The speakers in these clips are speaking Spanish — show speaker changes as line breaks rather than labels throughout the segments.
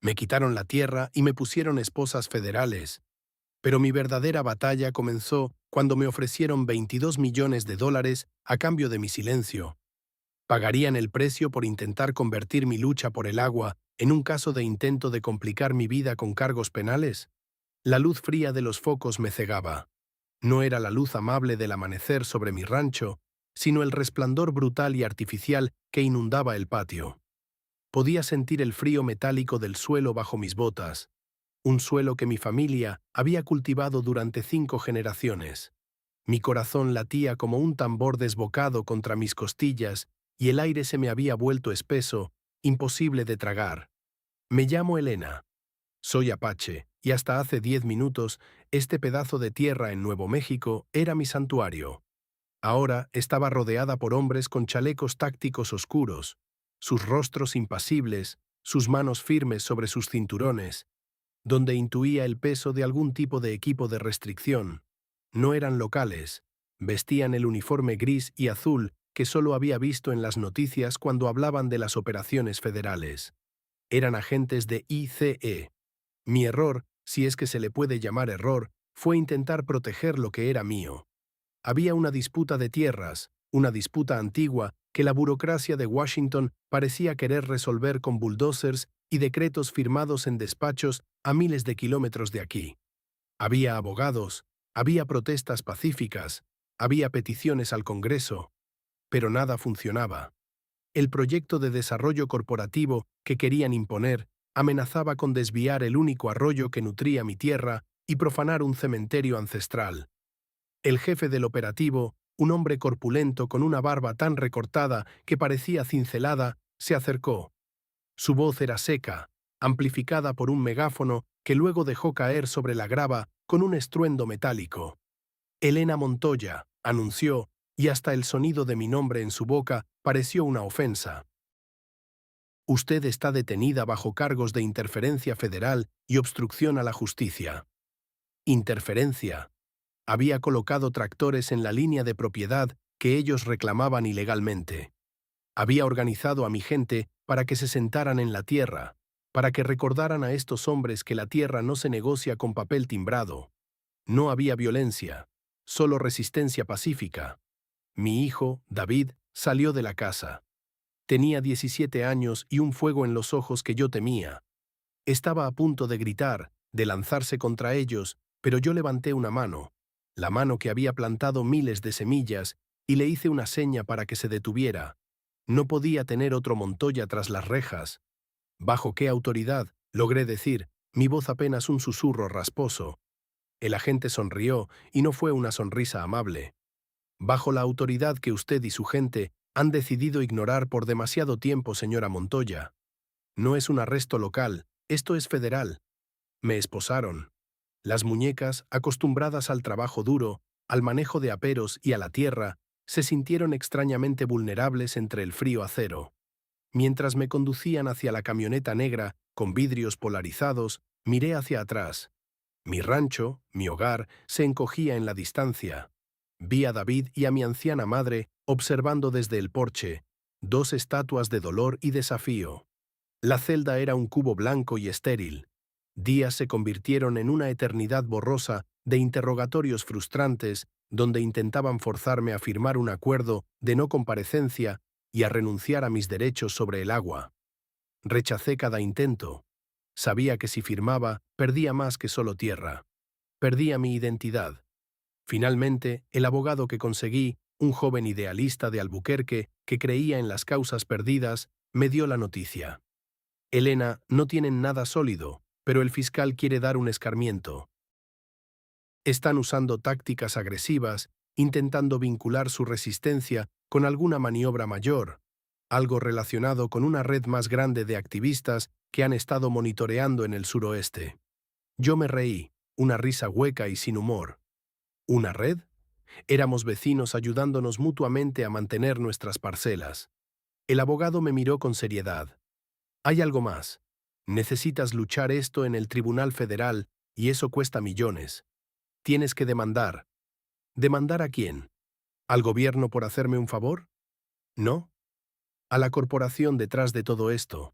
Me quitaron la tierra y me pusieron esposas federales. Pero mi verdadera batalla comenzó cuando me ofrecieron $22 millones a cambio de mi silencio. ¿Pagarían el precio por intentar convertir mi lucha por el agua en un caso de intento de complicar mi vida con cargos penales? La luz fría de los focos me cegaba. No era la luz amable del amanecer sobre mi rancho, sino el resplandor brutal y artificial que inundaba el patio. Podía sentir el frío metálico del suelo bajo mis botas, un suelo que mi familia había cultivado durante 5 generaciones. Mi corazón latía como un tambor desbocado contra mis costillas y el aire se me había vuelto espeso, imposible de tragar. Me llamo Elena. Soy apache, y hasta hace 10 minutos, este pedazo de tierra en Nuevo México era mi santuario. Ahora estaba rodeada por hombres con chalecos tácticos oscuros, sus rostros impasibles, sus manos firmes sobre sus cinturones, donde intuía el peso de algún tipo de equipo de restricción. No eran locales, vestían el uniforme gris y azul que solo había visto en las noticias cuando hablaban de las operaciones federales. Eran agentes de ICE. Mi error, si es que se le puede llamar error, fue intentar proteger lo que era mío. Había una disputa de tierras, una disputa antigua que la burocracia de Washington parecía querer resolver con bulldozers y decretos firmados en despachos a miles de kilómetros de aquí. Había abogados, había protestas pacíficas, había peticiones al Congreso, pero nada funcionaba. El proyecto de desarrollo corporativo que querían imponer amenazaba con desviar el único arroyo que nutría mi tierra y profanar un cementerio ancestral. El jefe del operativo, un hombre corpulento con una barba tan recortada que parecía cincelada, se acercó. Su voz era seca, amplificada por un megáfono que luego dejó caer sobre la grava con un estruendo metálico. Elena Montoya, anunció, y hasta el sonido de mi nombre en su boca pareció una ofensa. Usted está detenida bajo cargos de interferencia federal y obstrucción a la justicia. Interferencia. Había colocado tractores en la línea de propiedad que ellos reclamaban ilegalmente. Había organizado a mi gente para que se sentaran en la tierra, para que recordaran a estos hombres que la tierra no se negocia con papel timbrado. No había violencia, solo resistencia pacífica. Mi hijo, David, salió de la casa. Tenía 17 años y un fuego en los ojos que yo temía. Estaba a punto de gritar, de lanzarse contra ellos, pero yo levanté una mano, la mano que había plantado miles de semillas, y le hice una seña para que se detuviera. No podía tener otro Montoya tras las rejas. ¿Bajo qué autoridad?, logré decir, mi voz apenas un susurro rasposo. El agente sonrió, y no fue una sonrisa amable. Bajo la autoridad que usted y su gente han decidido ignorar por demasiado tiempo, señora Montoya. No es un arresto local, esto es federal. Me esposaron. Las muñecas, acostumbradas al trabajo duro, al manejo de aperos y a la tierra, se sintieron extrañamente vulnerables entre el frío acero. Mientras me conducían hacia la camioneta negra, con vidrios polarizados, miré hacia atrás. Mi rancho, mi hogar, se encogía en la distancia. Vi a David y a mi anciana madre observando desde el porche, dos estatuas de dolor y desafío. La celda era un cubo blanco y estéril. Días se convirtieron en una eternidad borrosa de interrogatorios frustrantes donde intentaban forzarme a firmar un acuerdo de no comparecencia y a renunciar a mis derechos sobre el agua. Rechacé cada intento. Sabía que si firmaba, perdía más que solo tierra. Perdía mi identidad. Finalmente, el abogado que conseguí, un joven idealista de Albuquerque que creía en las causas perdidas, me dio la noticia. Elena, no tienen nada sólido, pero el fiscal quiere dar un escarmiento. Están usando tácticas agresivas, intentando vincular su resistencia con alguna maniobra mayor, algo relacionado con una red más grande de activistas que han estado monitoreando en el suroeste. Yo me reí, una risa hueca y sin humor. ¿Una red? Éramos vecinos ayudándonos mutuamente a mantener nuestras parcelas. El abogado me miró con seriedad. Hay algo más. Necesitas luchar esto en el Tribunal Federal y eso cuesta millones. Tienes que demandar. ¿Demandar a quién? ¿Al gobierno por hacerme un favor? No. A la corporación detrás de todo esto.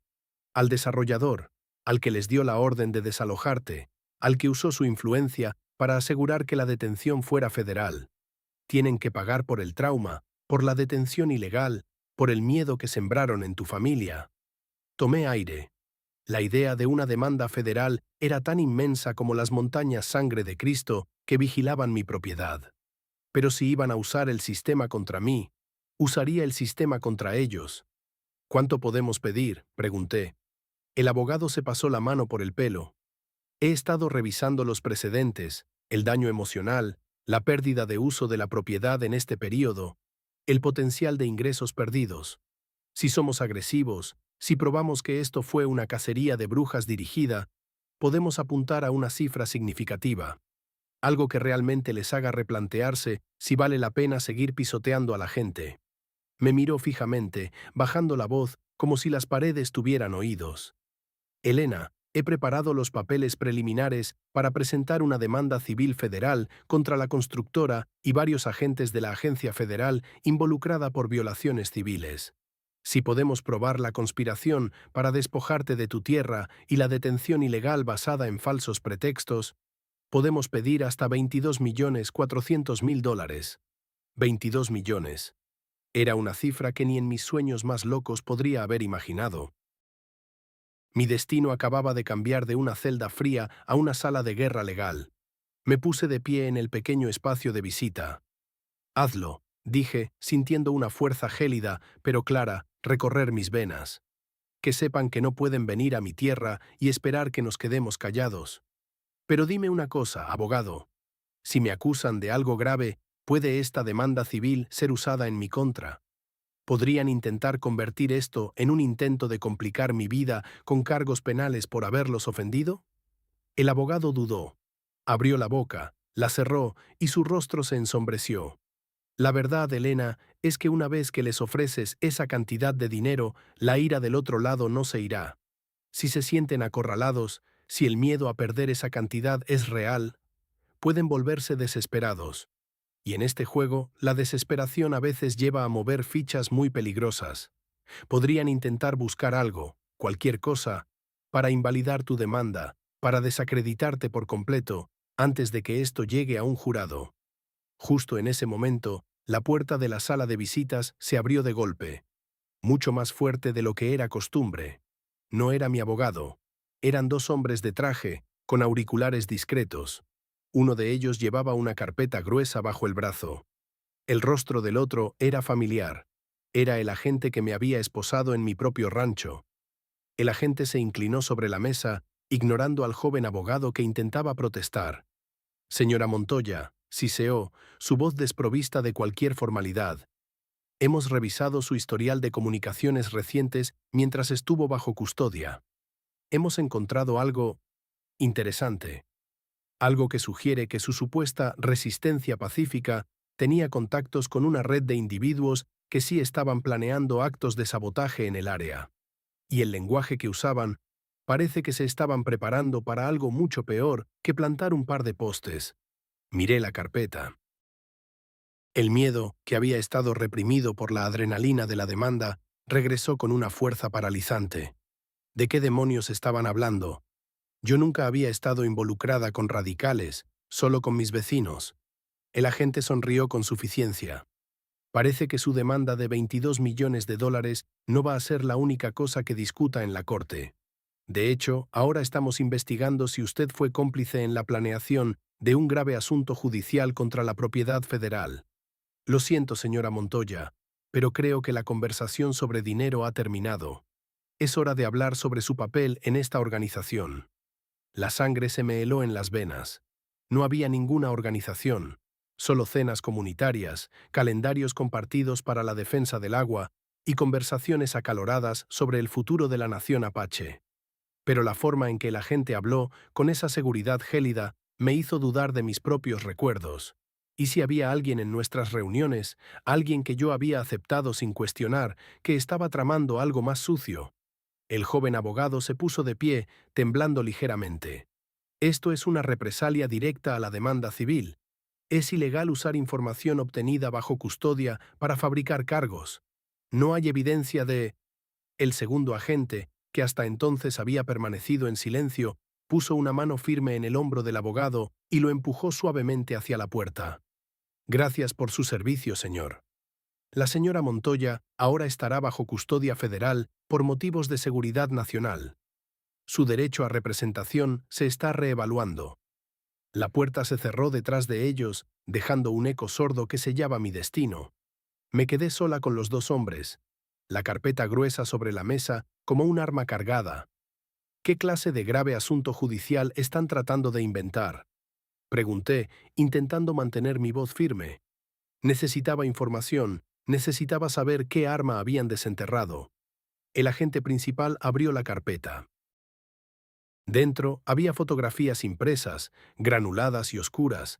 Al desarrollador, al que les dio la orden de desalojarte, al que usó su influencia para asegurar que la detención fuera federal. Tienen que pagar por el trauma, por la detención ilegal, por el miedo que sembraron en tu familia. Tomé aire. La idea de una demanda federal era tan inmensa como las montañas sangre de Cristo que vigilaban mi propiedad. Pero si iban a usar el sistema contra mí, usaría el sistema contra ellos. ¿Cuánto podemos pedir?, pregunté. El abogado se pasó la mano por el pelo. He estado revisando los precedentes, el daño emocional, la pérdida de uso de la propiedad en este período, el potencial de ingresos perdidos. Si somos agresivos, si probamos que esto fue una cacería de brujas dirigida, podemos apuntar a una cifra significativa. Algo que realmente les haga replantearse si vale la pena seguir pisoteando a la gente. Me miró fijamente, bajando la voz como si las paredes tuvieran oídos. Elena, he preparado los papeles preliminares para presentar una demanda civil federal contra la constructora y varios agentes de la agencia federal involucrada por violaciones civiles. Si podemos probar la conspiración para despojarte de tu tierra y la detención ilegal basada en falsos pretextos, podemos pedir hasta $22.400.000. 22 millones. Era una cifra que ni en mis sueños más locos podría haber imaginado. Mi destino acababa de cambiar de una celda fría a una sala de guerra legal. Me puse de pie en el pequeño espacio de visita. Hazlo, dije, sintiendo una fuerza gélida, pero clara, recorrer mis venas. Que sepan que no pueden venir a mi tierra y esperar que nos quedemos callados. Pero dime una cosa, abogado. Si me acusan de algo grave, ¿puede esta demanda civil ser usada en mi contra? ¿Podrían intentar convertir esto en un intento de complicar mi vida con cargos penales por haberlos ofendido? El abogado dudó. Abrió la boca, la cerró y su rostro se ensombreció. La verdad, Elena, es que una vez que les ofreces esa cantidad de dinero, la ira del otro lado no se irá. Si se sienten acorralados, si el miedo a perder esa cantidad es real, pueden volverse desesperados. Y en este juego, la desesperación a veces lleva a mover fichas muy peligrosas. Podrían intentar buscar algo, cualquier cosa, para invalidar tu demanda, para desacreditarte por completo, antes de que esto llegue a un jurado. Justo en ese momento, la puerta de la sala de visitas se abrió de golpe, mucho más fuerte de lo que era costumbre. No era mi abogado. Eran dos hombres de traje, con auriculares discretos. Uno de ellos llevaba una carpeta gruesa bajo el brazo. El rostro del otro era familiar. Era el agente que me había esposado en mi propio rancho. El agente se inclinó sobre la mesa, ignorando al joven abogado que intentaba protestar. Señora Montoya, siseó, su voz desprovista de cualquier formalidad. Hemos revisado su historial de comunicaciones recientes mientras estuvo bajo custodia. Hemos encontrado algo interesante. Algo que sugiere que su supuesta resistencia pacífica tenía contactos con una red de individuos que sí estaban planeando actos de sabotaje en el área. Y el lenguaje que usaban parece que se estaban preparando para algo mucho peor que plantar un par de postes. Miré la carpeta. El miedo, que había estado reprimido por la adrenalina de la demanda, regresó con una fuerza paralizante. ¿De qué demonios estaban hablando? Yo nunca había estado involucrada con radicales, solo con mis vecinos. El agente sonrió con suficiencia. Parece que su demanda de $22 millones no va a ser la única cosa que discuta en la corte. De hecho, ahora estamos investigando si usted fue cómplice en la planeación de un grave asunto judicial contra la propiedad federal. Lo siento, señora Montoya, pero creo que la conversación sobre dinero ha terminado. Es hora de hablar sobre su papel en esta organización. La sangre se me heló en las venas. No había ninguna organización, solo cenas comunitarias, calendarios compartidos para la defensa del agua y conversaciones acaloradas sobre el futuro de la nación apache. Pero la forma en que la gente habló, con esa seguridad gélida, me hizo dudar de mis propios recuerdos. ¿Y si había alguien en nuestras reuniones, alguien que yo había aceptado sin cuestionar, que estaba tramando algo más sucio? El joven abogado se puso de pie, temblando ligeramente. Esto es una represalia directa a la demanda civil. Es ilegal usar información obtenida bajo custodia para fabricar cargos. No hay evidencia de... El segundo agente, que hasta entonces había permanecido en silencio, puso una mano firme en el hombro del abogado y lo empujó suavemente hacia la puerta. Gracias por su servicio, señor. La señora Montoya ahora estará bajo custodia federal por motivos de seguridad nacional. Su derecho a representación se está reevaluando. La puerta se cerró detrás de ellos, dejando un eco sordo que sellaba mi destino. Me quedé sola con los dos hombres, la carpeta gruesa sobre la mesa como un arma cargada. ¿Qué clase de grave asunto judicial están tratando de inventar? Pregunté, intentando mantener mi voz firme. Necesitaba información, necesitaba saber qué arma habían desenterrado. El agente principal abrió la carpeta. Dentro había fotografías impresas, granuladas y oscuras,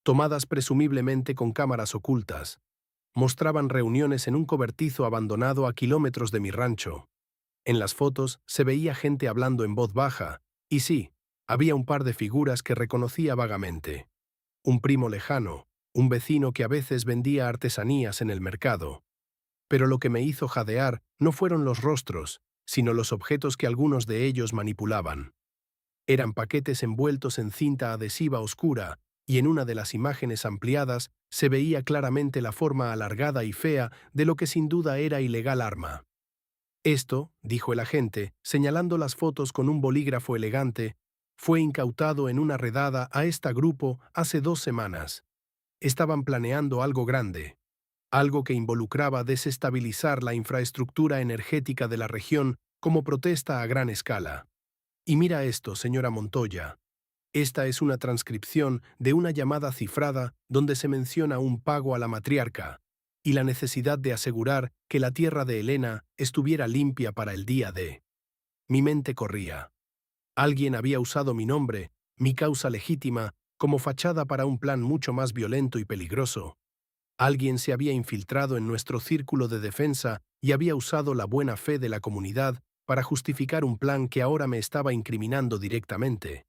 tomadas presumiblemente con cámaras ocultas. Mostraban reuniones en un cobertizo abandonado a kilómetros de mi rancho. En las fotos se veía gente hablando en voz baja, y sí, había un par de figuras que reconocía vagamente. Un primo lejano, un vecino que a veces vendía artesanías en el mercado. Pero lo que me hizo jadear no fueron los rostros, sino los objetos que algunos de ellos manipulaban. Eran paquetes envueltos en cinta adhesiva oscura, y en una de las imágenes ampliadas se veía claramente la forma alargada y fea de lo que sin duda era ilegal arma. Esto, dijo el agente, señalando las fotos con un bolígrafo elegante, fue incautado en una redada a este grupo hace 2 semanas. Estaban planeando algo grande, algo que involucraba desestabilizar la infraestructura energética de la región como protesta a gran escala. Y mira esto, señora Montoya. Esta es una transcripción de una llamada cifrada donde se menciona un pago a la matriarca y la necesidad de asegurar que la tierra de Elena estuviera limpia para el día de. Mi mente corría. Alguien había usado mi nombre, mi causa legítima, como fachada para un plan mucho más violento y peligroso. Alguien se había infiltrado en nuestro círculo de defensa y había usado la buena fe de la comunidad para justificar un plan que ahora me estaba incriminando directamente.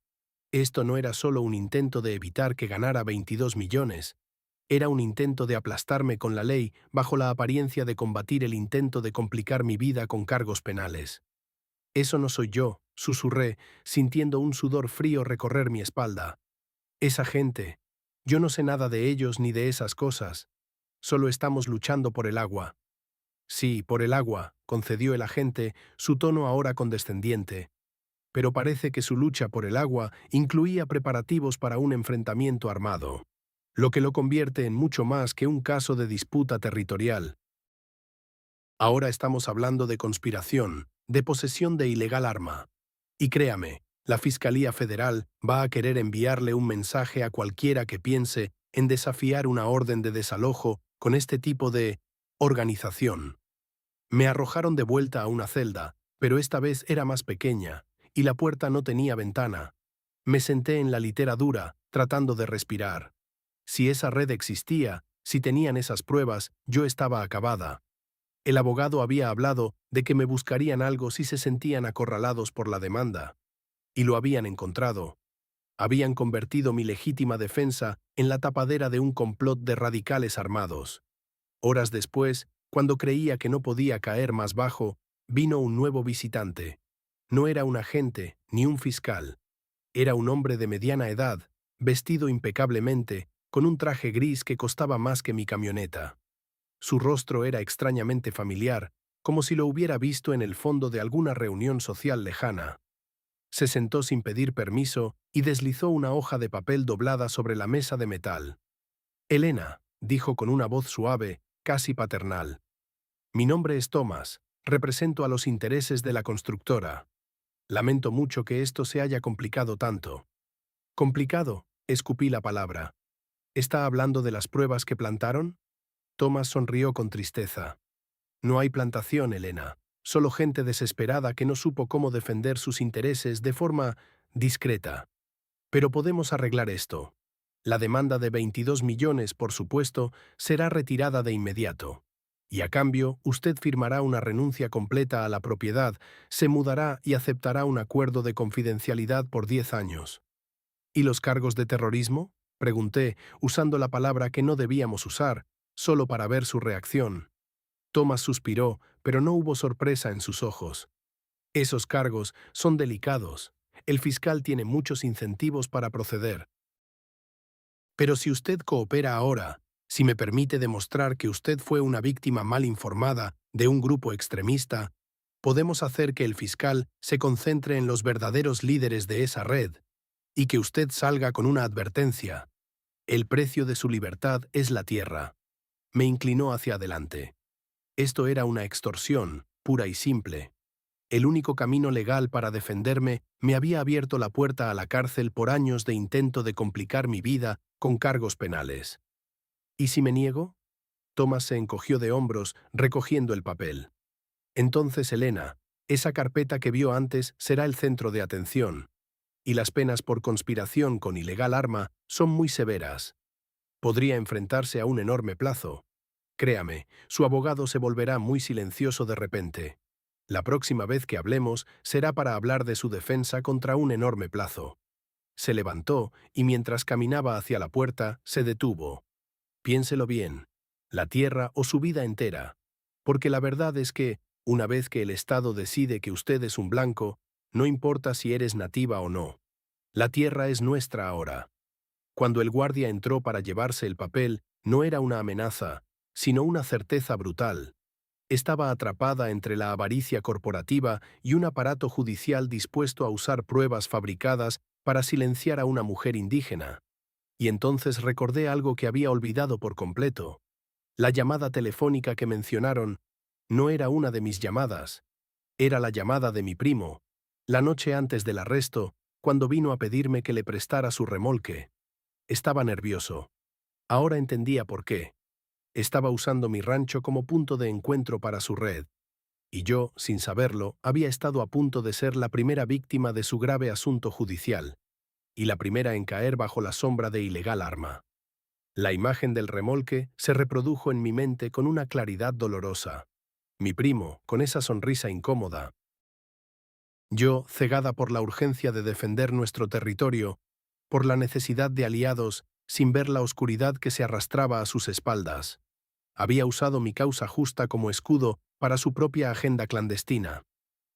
Esto no era solo un intento de evitar que ganara 22 millones. Era un intento de aplastarme con la ley bajo la apariencia de combatir el intento de complicar mi vida con cargos penales. Eso no soy yo, susurré, sintiendo un sudor frío recorrer mi espalda. Esa gente. Yo no sé nada de ellos ni de esas cosas. Solo estamos luchando por el agua. Sí, por el agua, concedió el agente, su tono ahora condescendiente. Pero parece que su lucha por el agua incluía preparativos para un enfrentamiento armado, lo que lo convierte en mucho más que un caso de disputa territorial. Ahora estamos hablando de conspiración, de posesión de ilegal arma. Y créame, la Fiscalía Federal va a querer enviarle un mensaje a cualquiera que piense en desafiar una orden de desalojo con este tipo de organización. Me arrojaron de vuelta a una celda, pero esta vez era más pequeña, y la puerta no tenía ventana. Me senté en la litera dura, tratando de respirar. Si esa red existía, si tenían esas pruebas, yo estaba acabada. El abogado había hablado de que me buscarían algo si se sentían acorralados por la demanda. Y lo habían encontrado. Habían convertido mi legítima defensa en la tapadera de un complot de radicales armados. Horas después, cuando creía que no podía caer más bajo, vino un nuevo visitante. No era un agente ni un fiscal. Era un hombre de mediana edad, vestido impecablemente, con un traje gris que costaba más que mi camioneta. Su rostro era extrañamente familiar, como si lo hubiera visto en el fondo de alguna reunión social lejana. Se sentó sin pedir permiso y deslizó una hoja de papel doblada sobre la mesa de metal. «Elena», dijo con una voz suave, casi paternal. «Mi nombre es Thomas, represento a los intereses de la constructora. Lamento mucho que esto se haya complicado tanto». «¿Complicado?», escupí la palabra. «¿Está hablando de las pruebas que plantaron?». Thomas sonrió con tristeza. «No hay plantación, Elena. Solo gente desesperada que no supo cómo defender sus intereses de forma discreta. Pero podemos arreglar esto. La demanda de 22 millones, por supuesto, será retirada de inmediato. Y a cambio, usted firmará una renuncia completa a la propiedad, se mudará y aceptará un acuerdo de confidencialidad por 10 años. ¿Y los cargos de terrorismo?, pregunté, usando la palabra que no debíamos usar, solo para ver su reacción. Thomas suspiró, pero no hubo sorpresa en sus ojos. Esos cargos son delicados. El fiscal tiene muchos incentivos para proceder. Pero si usted coopera ahora, si me permite demostrar que usted fue una víctima mal informada de un grupo extremista, podemos hacer que el fiscal se concentre en los verdaderos líderes de esa red y que usted salga con una advertencia. El precio de su libertad es la tierra. Me inclinó hacia adelante. Esto era una extorsión, pura y simple. El único camino legal para defenderme me había abierto la puerta a la cárcel por años de intento de complicar mi vida con cargos penales. ¿Y si me niego? Thomas se encogió de hombros, recogiendo el papel. Entonces, Elena, esa carpeta que vio antes será el centro de atención, y las penas por conspiración con ilegal arma son muy severas. Podría enfrentarse a un enorme plazo. Créame, su abogado se volverá muy silencioso de repente. La próxima vez que hablemos será para hablar de su defensa contra un enorme plazo. Se levantó y mientras caminaba hacia la puerta, se detuvo. Piénselo bien, la tierra o su vida entera. Porque la verdad es que, una vez que el Estado decide que usted es un blanco, no importa si eres nativa o no. La tierra es nuestra ahora. Cuando el guardia entró para llevarse el papel, no era una amenaza, sino una certeza brutal. Estaba atrapada entre la avaricia corporativa y un aparato judicial dispuesto a usar pruebas fabricadas para silenciar a una mujer indígena. Y entonces recordé algo que había olvidado por completo. La llamada telefónica que mencionaron no era una de mis llamadas, era la llamada de mi primo, la noche antes del arresto, cuando vino a pedirme que le prestara su remolque. Estaba nervioso. Ahora entendía por qué. Estaba usando mi rancho como punto de encuentro para su red. Y yo, sin saberlo, había estado a punto de ser la primera víctima de su grave asunto judicial, y la primera en caer bajo la sombra de ilegal arma. La imagen del remolque se reprodujo en mi mente con una claridad dolorosa. Mi primo, con esa sonrisa incómoda. Yo, cegada por la urgencia de defender nuestro territorio, por la necesidad de aliados, sin ver la oscuridad que se arrastraba a sus espaldas. Había usado mi causa justa como escudo para su propia agenda clandestina.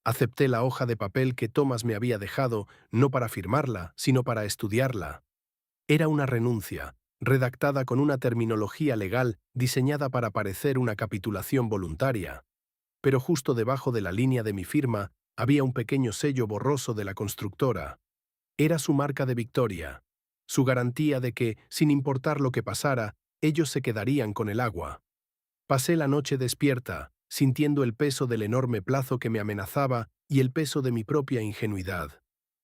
Acepté la hoja de papel que Thomas me había dejado, no para firmarla, sino para estudiarla. Era una renuncia, redactada con una terminología legal diseñada para parecer una capitulación voluntaria. Pero justo debajo de la línea de mi firma había un pequeño sello borroso de la constructora. Era su marca de victoria, su garantía de que, sin importar lo que pasara, ellos se quedarían con el agua. Pasé la noche despierta, sintiendo el peso del enorme plazo que me amenazaba y el peso de mi propia ingenuidad.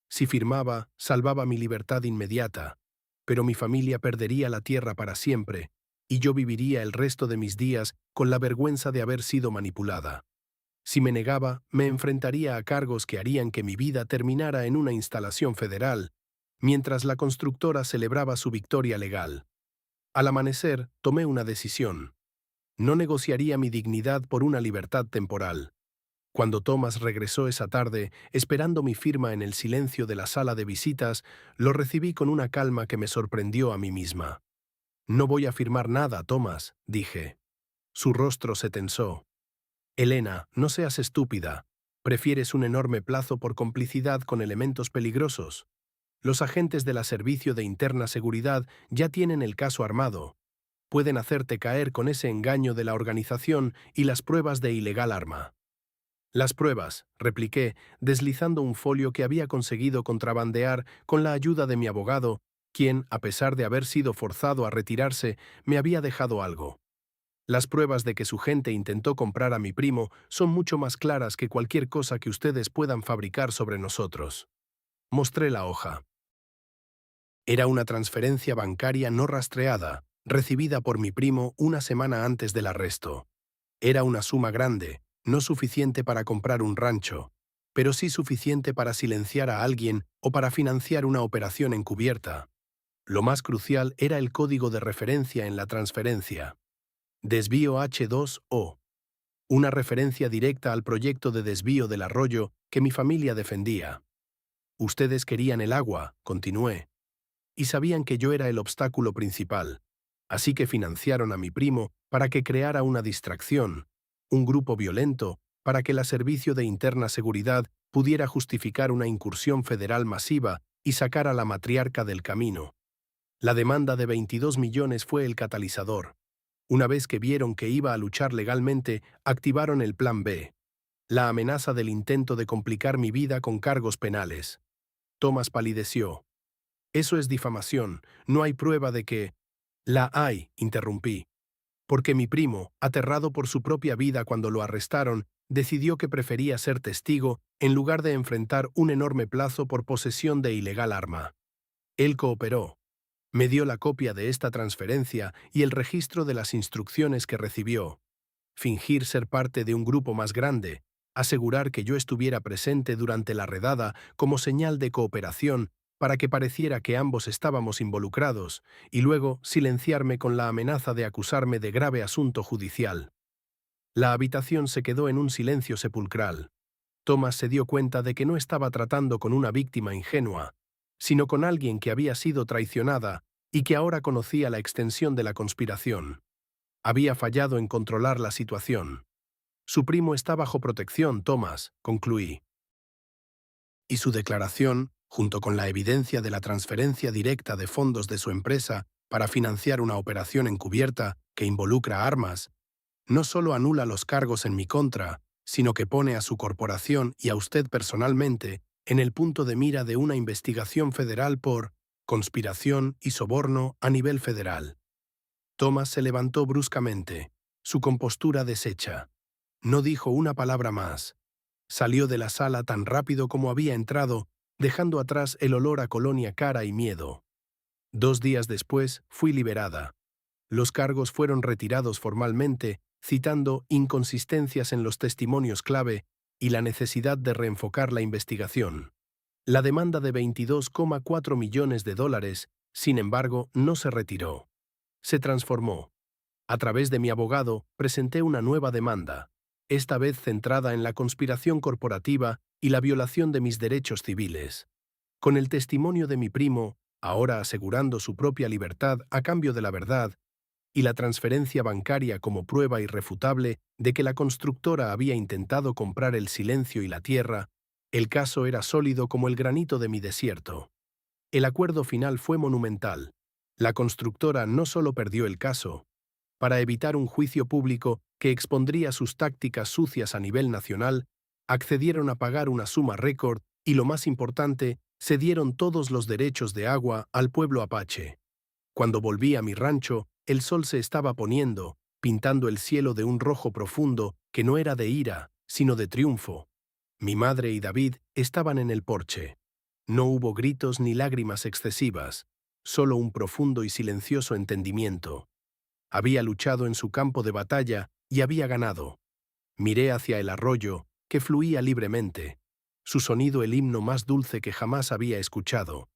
Si firmaba, salvaba mi libertad inmediata, pero mi familia perdería la tierra para siempre, y yo viviría el resto de mis días con la vergüenza de haber sido manipulada. Si me negaba, me enfrentaría a cargos que harían que mi vida terminara en una instalación federal, mientras la constructora celebraba su victoria legal. Al amanecer, tomé una decisión. No negociaría mi dignidad por una libertad temporal. Cuando Thomas regresó esa tarde, esperando mi firma en el silencio de la sala de visitas, lo recibí con una calma que me sorprendió a mí misma. «No voy a firmar nada, Thomas», dije. Su rostro se tensó. «Elena, no seas estúpida. ¿Prefieres un enorme plazo por complicidad con elementos peligrosos? Los agentes de la Servicio de Interna Seguridad ya tienen el caso armado. Pueden hacerte caer con ese engaño de la organización y las pruebas de ilegal arma». «Las pruebas», repliqué, deslizando un folio que había conseguido contrabandear con la ayuda de mi abogado, quien, a pesar de haber sido forzado a retirarse, me había dejado algo. «Las pruebas de que su gente intentó comprar a mi primo son mucho más claras que cualquier cosa que ustedes puedan fabricar sobre nosotros». Mostré la hoja. Era una transferencia bancaria no rastreada, recibida por mi primo una semana antes del arresto. Era una suma grande, no suficiente para comprar un rancho, pero sí suficiente para silenciar a alguien o para financiar una operación encubierta. Lo más crucial era el código de referencia en la transferencia. Desvío H2O. Una referencia directa al proyecto de desvío del arroyo que mi familia defendía. «Ustedes querían el agua», continué, «y sabían que yo era el obstáculo principal. Así que financiaron a mi primo para que creara una distracción, un grupo violento, para que la Servicio de Interna Seguridad pudiera justificar una incursión federal masiva y sacar a la matriarca del camino. La demanda de 22 millones fue el catalizador. Una vez que vieron que iba a luchar legalmente, activaron el Plan B, la amenaza del intento de complicar mi vida con cargos penales. Thomas palideció. Eso es difamación, no hay prueba de que... La hay, interrumpí. Porque mi primo, aterrado por su propia vida cuando lo arrestaron, decidió que prefería ser testigo en lugar de enfrentar un enorme plazo por posesión de ilegal arma. Él cooperó. Me dio la copia de esta transferencia y el registro de las instrucciones que recibió. Fingir ser parte de un grupo más grande, asegurar que yo estuviera presente durante la redada como señal de cooperación para que pareciera que ambos estábamos involucrados, y luego silenciarme con la amenaza de acusarme de grave asunto judicial. La habitación se quedó en un silencio sepulcral. Thomas se dio cuenta de que no estaba tratando con una víctima ingenua, sino con alguien que había sido traicionada y que ahora conocía la extensión de la conspiración. Había fallado en controlar la situación. Su primo está bajo protección, Thomas, concluí. Y su declaración, junto con la evidencia de la transferencia directa de fondos de su empresa para financiar una operación encubierta que involucra armas, no solo anula los cargos en mi contra, sino que pone a su corporación y a usted personalmente en el punto de mira de una investigación federal por conspiración y soborno a nivel federal. Thomas se levantó bruscamente, su compostura deshecha. No dijo una palabra más. Salió de la sala tan rápido como había entrado, dejando atrás el olor a colonia cara y miedo. 2 días después, fui liberada. Los cargos fueron retirados formalmente, citando inconsistencias en los testimonios clave y la necesidad de reenfocar la investigación. La demanda de 22,4 millones de dólares, sin embargo, no se retiró. Se transformó. A través de mi abogado, presenté una nueva demanda, esta vez centrada en la conspiración corporativa y la violación de mis derechos civiles. Con el testimonio de mi primo, ahora asegurando su propia libertad a cambio de la verdad, y la transferencia bancaria como prueba irrefutable de que la constructora había intentado comprar el silencio y la tierra, el caso era sólido como el granito de mi desierto. El acuerdo final fue monumental. La constructora no solo perdió el caso, para evitar un juicio público que expondría sus tácticas sucias a nivel nacional, accedieron a pagar una suma récord y, lo más importante, cedieron todos los derechos de agua al pueblo apache. Cuando volví a mi rancho, el sol se estaba poniendo, pintando el cielo de un rojo profundo que no era de ira, sino de triunfo. Mi madre y David estaban en el porche. No hubo gritos ni lágrimas excesivas, solo un profundo y silencioso entendimiento. Había luchado en su campo de batalla y había ganado. Miré hacia el arroyo, que fluía libremente, su sonido el himno más dulce que jamás había escuchado.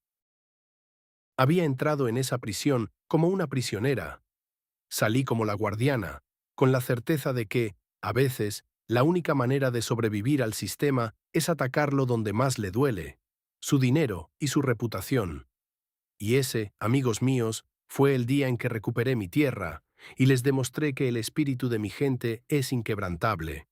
Había entrado en esa prisión como una prisionera. Salí como la guardiana, con la certeza de que, a veces, la única manera de sobrevivir al sistema es atacarlo donde más le duele, su dinero y su reputación. Y ese, amigos míos, fue el día en que recuperé mi tierra y les demostré que el espíritu de mi gente es inquebrantable.